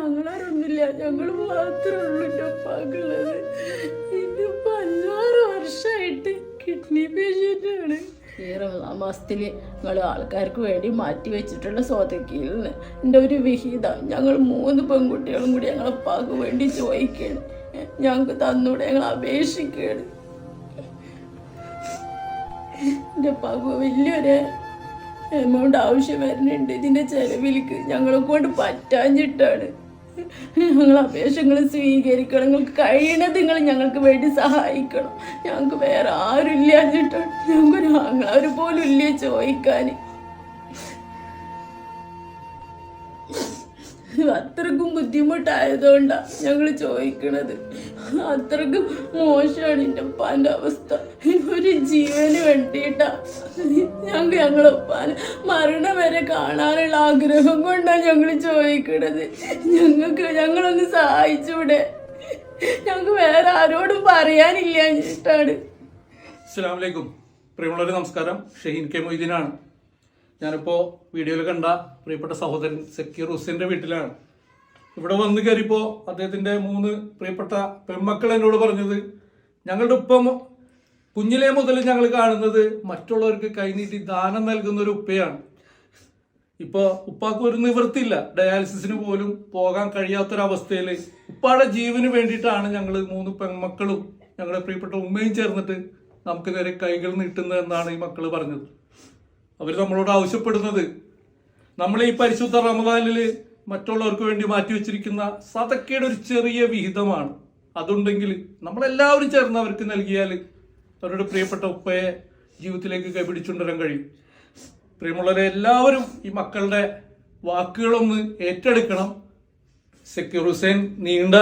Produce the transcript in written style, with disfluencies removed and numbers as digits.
ആങ്ങളാരൊന്നുമില്ല, ഞങ്ങൾ മാത്രമേ ഉള്ളൂ എൻ്റെ ഉപ്പാക്കുള്ളത്. ഇതിപ്പോ 5-6 വർഷമായിട്ട് കിഡ്നി പേഷ്യൻ്റാണ്. ഈ റമദാൻ മാസത്തിൽ നിങ്ങൾ ആൾക്കാർക്ക് വേണ്ടി മാറ്റി വെച്ചിട്ടുള്ള സ്വതക്കിയിൽ നിന്ന് എൻ്റെ ഒരു വിഹിതം ഞങ്ങൾ 3 പെൺകുട്ടികളും കൂടി ഞങ്ങളെ ഉപ്പാക്ക് വേണ്ടി ചോദിക്കുകയാണ്. ഞങ്ങൾക്ക് തന്നൂടെ, ഞങ്ങൾ അപേക്ഷിക്കുകയാണ്. എൻ്റെ ഉപ്പാക്ക് വലിയൊരു എമൗണ്ട് ആവശ്യം വരുന്നുണ്ട്. ഇതിൻ്റെ ചെലവിലേക്ക് ഞങ്ങളെ കൊണ്ട് പറ്റാഞ്ഞിട്ടാണ്. ഞങ്ങൾ അപേക്ഷകൾ സ്വീകരിക്കണം. നിങ്ങൾക്ക് കഴിയണത് നിങ്ങൾ ഞങ്ങൾക്ക് വേണ്ടി സഹായിക്കണം. ഞങ്ങൾക്ക് വേറെ ആരും ഇല്ലാഞ്ഞിട്ടാണ്. ഞങ്ങൾക്കൊരു ആങ്ങളാർ പോലും ഇല്ല ചോദിക്കാൻ. അത്രക്കും ബുദ്ധിമുട്ടായതുകൊണ്ടാണ് ഞങ്ങൾ ചോദിക്കണത്. അത്രക്കും മോശമാണ് എൻ്റെ ഉപ്പാൻ്റെ അവസ്ഥ. ഒരു ജീവന് വേണ്ടിയിട്ടാ ഞങ്ങളെ ഉപ്പാനെ മരണം വരെ കാണാനുള്ള ആഗ്രഹം കൊണ്ടാണ് ഞങ്ങൾ ചോദിക്കണത്. ഞങ്ങളൊന്ന് സഹായിച്ചൂടെ? ഞങ്ങൾക്ക് വേറെ ആരോടും പറയാനില്ല എന്നിട്ടാണ്. അസ്സലാമു അലൈക്കും. പ്രിയമുള്ളവരെ നമസ്കാരം. ഷഹീൻ കെ മൊയ്തീനാണ്. ഞാനിപ്പോൾ വീഡിയോയിൽ കണ്ട പ്രിയപ്പെട്ട സഹോദരൻ സക്കീർ ഹുസൈൻ്റെ വീട്ടിലാണ്. ഇവിടെ വന്ന് കയറിയപ്പോൾ അദ്ദേഹത്തിൻ്റെ 3 പ്രിയപ്പെട്ട പെൺമക്കൾ എന്നോട് പറഞ്ഞത്, ഞങ്ങളുടെ ഉപ്പം കുഞ്ഞിലേ മുതൽ ഞങ്ങൾ കാണുന്നത് മറ്റുള്ളവർക്ക് കൈനീട്ടി ദാനം നൽകുന്ന ഒരു ഉപ്പയാണ്. ഇപ്പോൾ ഉപ്പാക്ക് ഒരു നിവൃത്തിയില്ല, ഡയാലിസിസിന് പോലും പോകാൻ കഴിയാത്തൊരവസ്ഥയിൽ ഉപ്പാടെ ജീവന് വേണ്ടിയിട്ടാണ് ഞങ്ങൾ 3 പെൺമക്കളും ഞങ്ങളുടെ പ്രിയപ്പെട്ട ഉമ്മയും ചേർന്നിട്ട് നമുക്ക് നേരെ കൈകൾ നീട്ടുന്നതെന്നാണ് ഈ മക്കൾ പറഞ്ഞത്. അവർ നമ്മളോട് ആവശ്യപ്പെടുന്നത്, നമ്മൾ ഈ പരിശുദ്ധ റമദാനിൽ മറ്റുള്ളവർക്ക് വേണ്ടി മാറ്റിവെച്ചിരിക്കുന്ന സദക്കയുടെ ഒരു ചെറിയ വിഹിതമാണ്. അതുണ്ടെങ്കിൽ നമ്മളെല്ലാവരും ചേർന്ന് അവർക്ക് നൽകിയാൽ അവരുടെ പ്രിയപ്പെട്ട ഉപ്പയെ ജീവിതത്തിലേക്ക് കൈപിടിച്ചുകൊണ്ടുവരാൻ കഴിയും. പ്രിയമുള്ളവരെ, എല്ലാവരും ഈ മക്കളുടെ വാക്കുകളൊന്ന് ഏറ്റെടുക്കണം. സക്കീർ ഹുസൈൻ നീണ്ട